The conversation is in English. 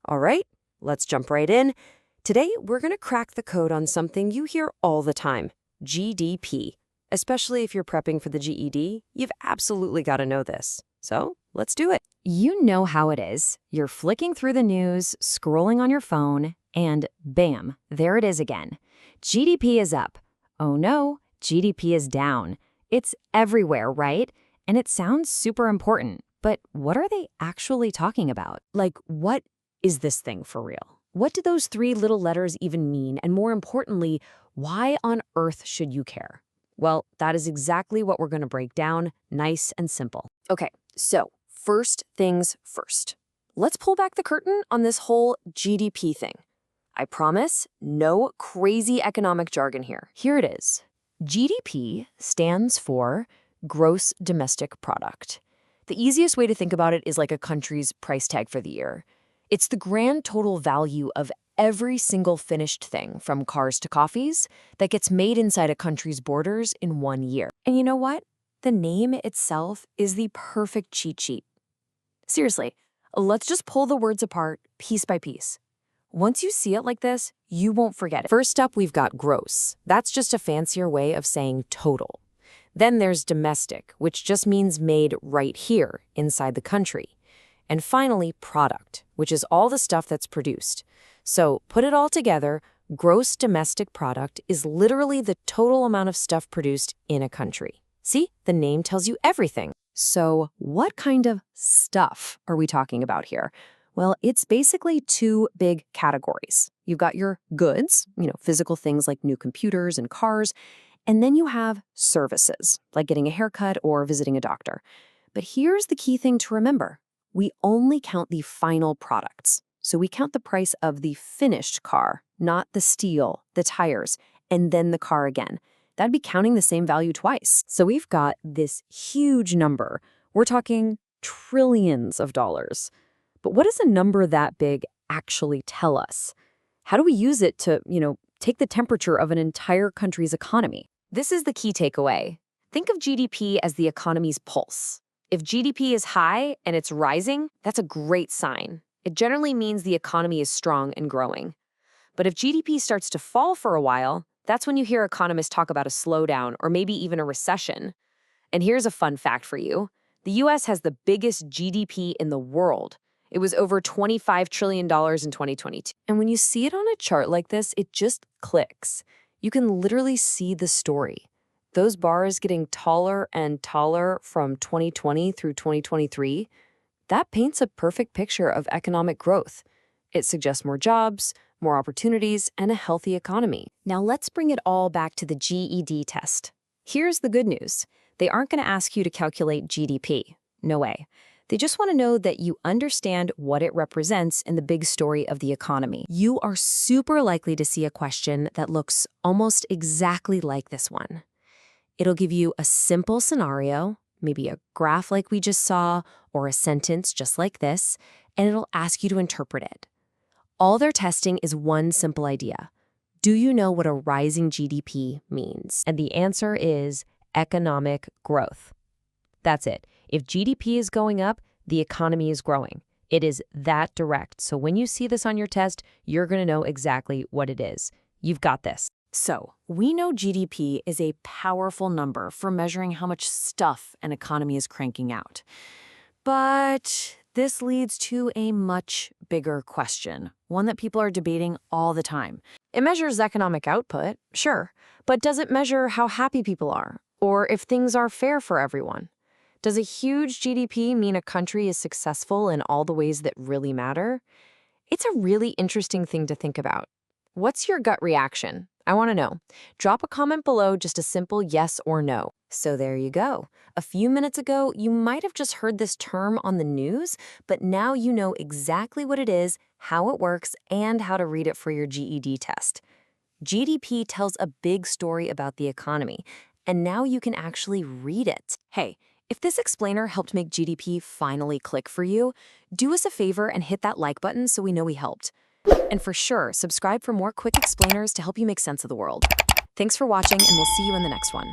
All right, let's jump right in. Today, we're going to crack the code on something you hear all the time, GDP. Especially if you're prepping for the GED, you've absolutely got to know this. So let's do it. You know how it is. You're flicking through the news, scrolling on your phone, and bam, there it is again. GDP is up. Oh no, GDP is down. It's everywhere, right? And it sounds super important. But what are they actually talking about? Like, what is this thing for real? What do those three little letters even mean? And more importantly, why on earth should you care? Well, that is exactly what we're going to break down, nice and simple. Okay, so first things first. Let's pull back the curtain on this whole GDP thing. I promise, no crazy economic jargon here. Here it is. GDP stands for Gross Domestic Product. The easiest way to think about it is like a country's price tag for the year. It's the grand total value of every single finished thing, from cars to coffees, that gets made inside a country's borders in 1 year. And you know what? The name itself is the perfect cheat sheet. Seriously, let's just pull the words apart piece by piece. Once you see it like this, you won't forget it. First up, we've got gross. That's just a fancier way of saying total. Then there's domestic, which just means made right here, inside the country. And finally, product, which is all the stuff that's produced. So put it all together, gross domestic product is literally the total amount of stuff produced in a country. See, the name tells you everything. So what kind of stuff are we talking about here? Well, it's basically two big categories. You've got your goods, physical things like new computers and cars, and then you have services, like getting a haircut or visiting a doctor. But here's the key thing to remember. We only count the final products. So we count the price of the finished car, not the steel, the tires, and then the car again. That'd be counting the same value twice. So we've got this huge number. We're talking trillions of dollars. But what does a number that big actually tell us? How do we use it to, take the temperature of an entire country's economy? This is the key takeaway. Think of GDP as the economy's pulse. If GDP is high and it's rising, that's a great sign. It generally means the economy is strong and growing. But if GDP starts to fall for a while, that's when you hear economists talk about a slowdown or maybe even a recession. And here's a fun fact for you. The US has the biggest GDP in the world. It was over $25 trillion in 2022. And when you see it on a chart like this, it just clicks. You can literally see the story. Those bars getting taller and taller from 2020 through 2023, that paints a perfect picture of economic growth. It suggests more jobs, more opportunities, and a healthy economy. Now let's bring it all back to the GED test. Here's the good news. They aren't going to ask you to calculate GDP. No way. They just want to know that you understand what it represents in the big story of the economy. You are super likely to see a question that looks almost exactly like this one. It'll give you a simple scenario, maybe a graph like we just saw, or a sentence just like this, and it'll ask you to interpret it. All they're testing is one simple idea. Do you know what a rising GDP means? And the answer is economic growth. That's it. If GDP is going up, the economy is growing. It is that direct. So when you see this on your test, you're going to know exactly what it is. You've got this. So, we know GDP is a powerful number for measuring how much stuff an economy is cranking out. But this leads to a much bigger question, one that people are debating all the time. It measures economic output, sure, but does it measure how happy people are, or if things are fair for everyone? Does a huge GDP mean a country is successful in all the ways that really matter? It's a really interesting thing to think about. What's your gut reaction? I want to know. Drop a comment below, just a simple yes or no. So there you go. A few minutes ago, you might have just heard this term on the news, but now you know exactly what it is, how it works, and how to read it for your GED test. GDP tells a big story about the economy, and now you can actually read it. Hey, if this explainer helped make GDP finally click for you, do us a favor and hit that like button so we know we helped. And for sure, subscribe for more quick explainers to help you make sense of the world. Thanks for watching, and we'll see you in the next one.